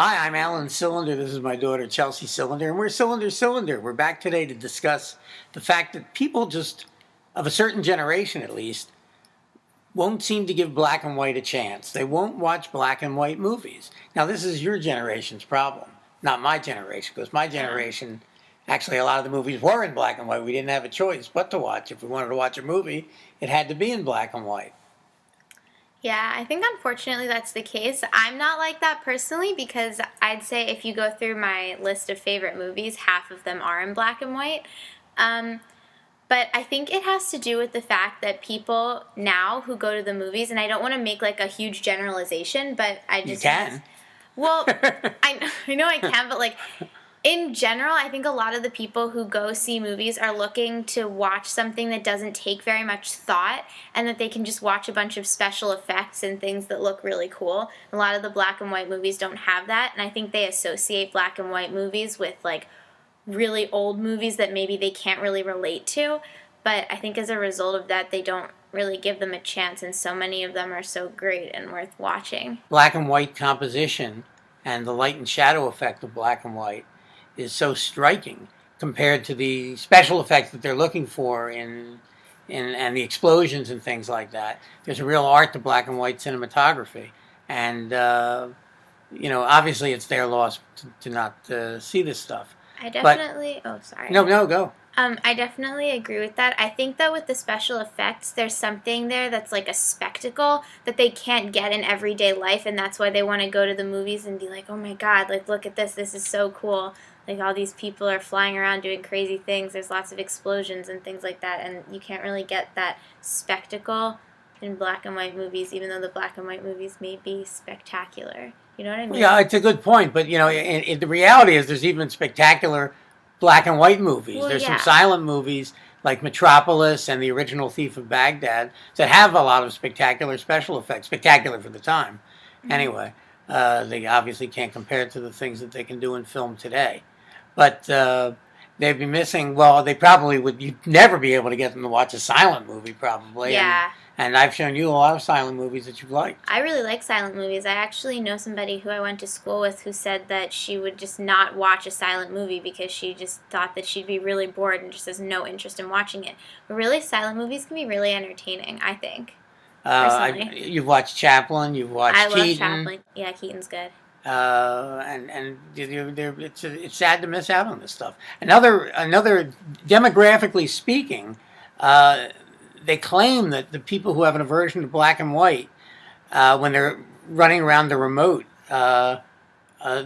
Hi, I'm Alan Cylinder. This is my daughter Chelsea Cylinder, and we're Cylinder. We're back today to discuss the fact that people just, of a certain generation at least, won't seem to give black and white a chance. They won't watch black and white movies. Now, this is your generation's problem, not my generation, because my generation, actually, a lot of the movies were in black and white. We didn't have a choice but to watch. If we wanted to watch a movie, it had to be in black and white. Yeah, I think unfortunately that's the case. I'm not like that personally because I'd say if you go through my list of favorite movies, half of them are in black and white. But I think it has to do with the fact that people now who go to the movies, and I don't want to make like a huge generalization, but I just... You can. Well, I know I can, but like... In general, I think a lot of the people who go see movies are looking to watch something that doesn't take very much thought and that they can just watch a bunch of special effects and things that look really cool. A lot of the black and white movies don't have that, and I think they associate black and white movies with like really old movies that maybe they can't really relate to. But I think as a result of that, they don't really give them a chance, and so many of them are so great and worth watching. Black and white composition and the light and shadow effect of black and white is so striking compared to the special effects that they're looking for in and the explosions and things like that. There's a real art to black and white cinematography, and obviously it's their loss to not see this stuff. I definitely. No, go. I definitely agree with that. I think that with the special effects, there's something there that's like a spectacle that they can't get in everyday life, and that's why they want to go to the movies and be like, oh my god, like look at this is so cool. Like all these people are flying around doing crazy things. There's lots of explosions and things like that, and you can't really get that spectacle in black and white movies, even though the black and white movies may be spectacular. You know what I mean? Yeah, it's a good point, but the reality is there's even spectacular black and white movies. Well, There's yeah. some silent movies like Metropolis and the original Thief of Baghdad that have a lot of spectacular special effects, spectacular for the time. Mm-hmm. Anyway, they obviously can't compare it to the things that they can do in film today. But they'd be missing, well, they probably would, you'd never be able to get them to watch a silent movie, probably. Yeah. And I've shown you a lot of silent movies that you've liked. I really like silent movies. I actually know somebody who I went to school with who said that she would just not watch a silent movie because she just thought that she'd be really bored and just has no interest in watching it. But really, silent movies can be really entertaining, I think. You've watched Chaplin, you've watched Keaton. I love Chaplin. Yeah, Keaton's good. It's sad to miss out on this stuff. Another demographically speaking, they claim that the people who have an aversion to black and white, when they're running around the remote, the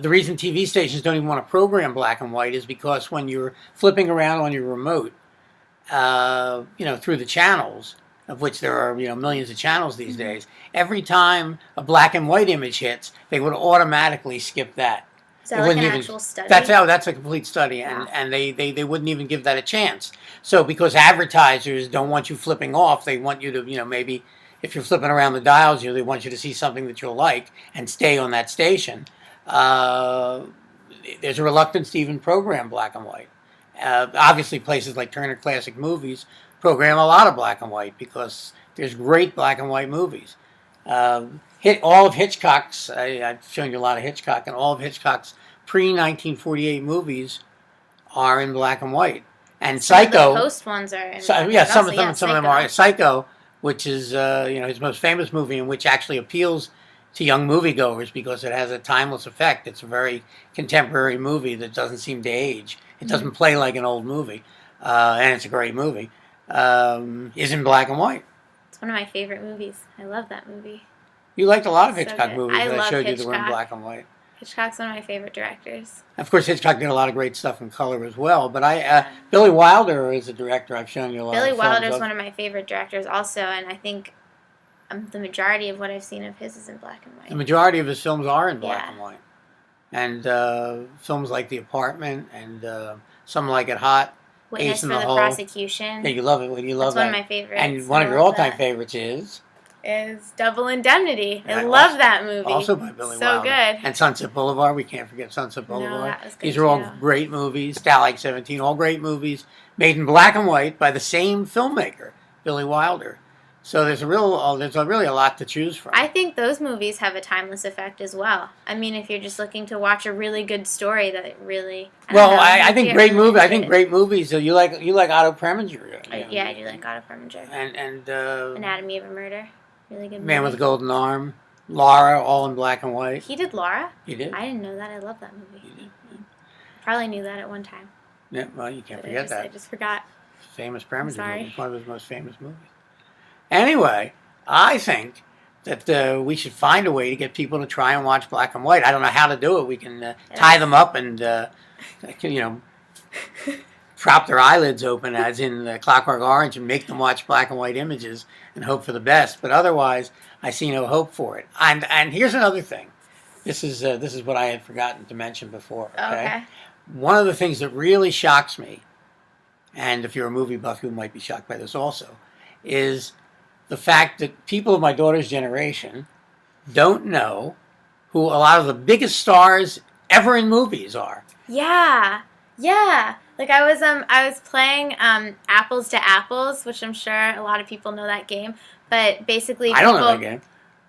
reason TV stations don't even want to program black and white is because when you're flipping around on your remote, through the channels, of which there are millions of channels these days, every time a black and white image hits, they would automatically skip that. Is that like an actual study? That's a complete study, and they wouldn't even give that a chance. So because advertisers don't want you flipping off, they want you to, maybe if you're flipping around the dials, they want you to see something that you'll like and stay on that station. There's a reluctance to even program black and white. Obviously, places like Turner Classic Movies program a lot of black and white because there's great black and white movies. All of Hitchcock's, I've shown you a lot of Hitchcock, and all of Hitchcock's pre-1948 movies are in black and white. And Psycho... The post ones are in some of them are. Psycho, which is his most famous movie, and which actually appeals to young moviegoers because it has a timeless effect. It's a very contemporary movie that doesn't seem to age. It doesn't play like an old movie, and it's a great movie. Is in black and white. It's one of my favorite movies. I love that movie. You liked a lot of Hitchcock movies that I showed you that were in Hitchcock. black and white. Hitchcock's one of my favorite directors. Of course, Hitchcock did a lot of great stuff in color as well, but Billy Wilder is a director I've shown you a lot Billy of films Wilder is of. one of my favorite directors also, and I think the majority of what I've seen of his is in black and white. The majority of his films are in black and white. And films like The Apartment and Some Like It Hot, Witness Ace in for the the Hole. Prosecution. Yeah, you love it. You love That's that. one of my favorites. And one of your all-time favorites is Double Indemnity. I love that movie. Also by Billy So Wilder. good. And Sunset Boulevard. We can't forget Sunset Boulevard. No, that was good These are all too. great movies. Stalag 17, all great movies made in black and white by the same filmmaker, Billy Wilder. So there's really a lot to choose from. I think those movies have a timeless effect as well. I mean, if you're just looking to watch a really good story that really. I think great movie. I think great movies. So you like Otto Preminger. Yeah, I do like Otto Preminger. And Anatomy of a Murder, really good movie. Man with a Golden Arm, Laura, all in black and white. He did Laura? He did. I didn't know that. I love that movie. He did. Yeah. Probably knew that at one time. Yeah, well, you can't But forget that. I just forgot. Famous Preminger sorry. movie. It's one of his most famous movies. Anyway, I think that we should find a way to get people to try and watch black and white. I don't know how to do it. We can tie them up and, prop their eyelids open, as in Clockwork Orange, and make them watch black and white images and hope for the best. But otherwise, I see no hope for it. And here's another thing. This is what I had forgotten to mention before. Okay? One of the things that really shocks me, and if you're a movie buff, you might be shocked by this also, is the fact that people of my daughter's generation don't know who a lot of the biggest stars ever in movies are. Yeah. Like I was playing Apples to Apples, which I'm sure a lot of people know that game. But basically, I don't know that game.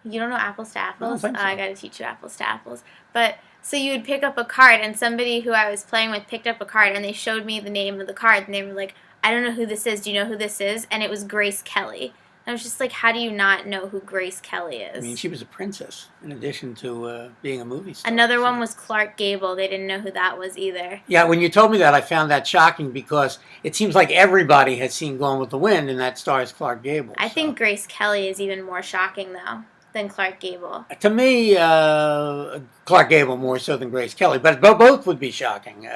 You don't know Apples to Apples? I don't think so. I got to teach you Apples to Apples. But so you would pick up a card, and somebody who I was playing with picked up a card, and they showed me the name of the card, and they were like, "I don't know who this is. Do you know who this is?" And it was Grace Kelly. I was just like, how do you not know who Grace Kelly is? I mean, she was a princess in addition to being a movie star. Another one was Clark Gable. They didn't know who that was either. Yeah, when you told me that, I found that shocking because it seems like everybody has seen Gone with the Wind, and that stars Clark Gable. I think Grace Kelly is even more shocking, though, than Clark Gable. To me, Clark Gable more so than Grace Kelly, but both would be shocking.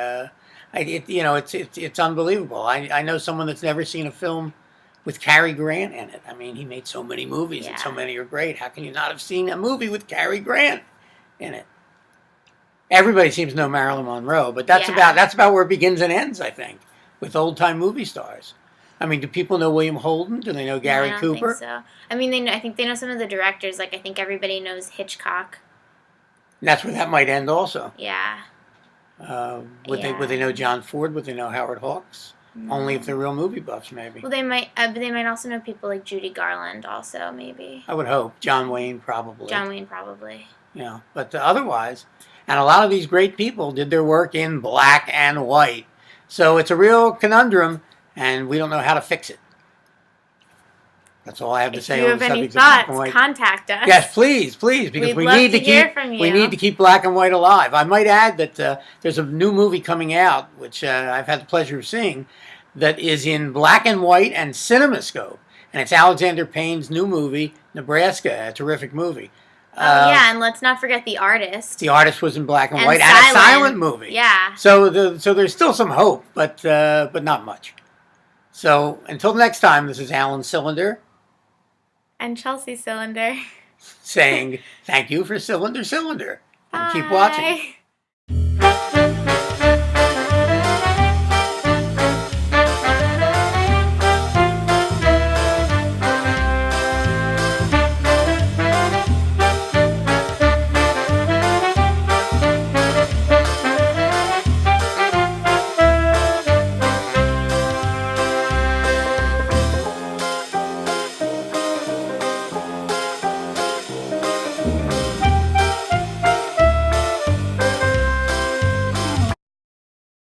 It's unbelievable. I know someone that's never seen a film with Cary Grant in it. I mean, he made so many movies, and so many are great. How can you not have seen a movie with Cary Grant in it? Everybody seems to know Marilyn Monroe, but that's about where it begins and ends, I think, with old-time movie stars. I mean, do people know William Holden? Do they know Gary Cooper? I don't think so. I mean, I think they know some of the directors. Like, I think everybody knows Hitchcock. And that's where that might end also. Yeah. Would they know John Ford? Would they know Howard Hawks? No. Only if they're real movie buffs, maybe. Well, they might, but they might also know people like Judy Garland, also maybe. I would hope. John Wayne, probably. Yeah, but otherwise, and a lot of these great people did their work in black and white, so it's a real conundrum, and we don't know how to fix it. That's all I have to say on the subject of black and white. If you have any thoughts, contact us. Yes, please, because we need to hear from you. We need to keep black and white alive. I might add that there's a new movie coming out, which I've had the pleasure of seeing, that is in black and white and CinemaScope, and it's Alexander Payne's new movie, Nebraska, a terrific movie. And let's not forget The Artist. The Artist was in black and white, silent. and a silent movie. Yeah. So there's still some hope, but not much. So until next time, this is Alan Cylinder. And Chelsea Cylinder. Saying thank you for Cylinder. And Bye. keep watching.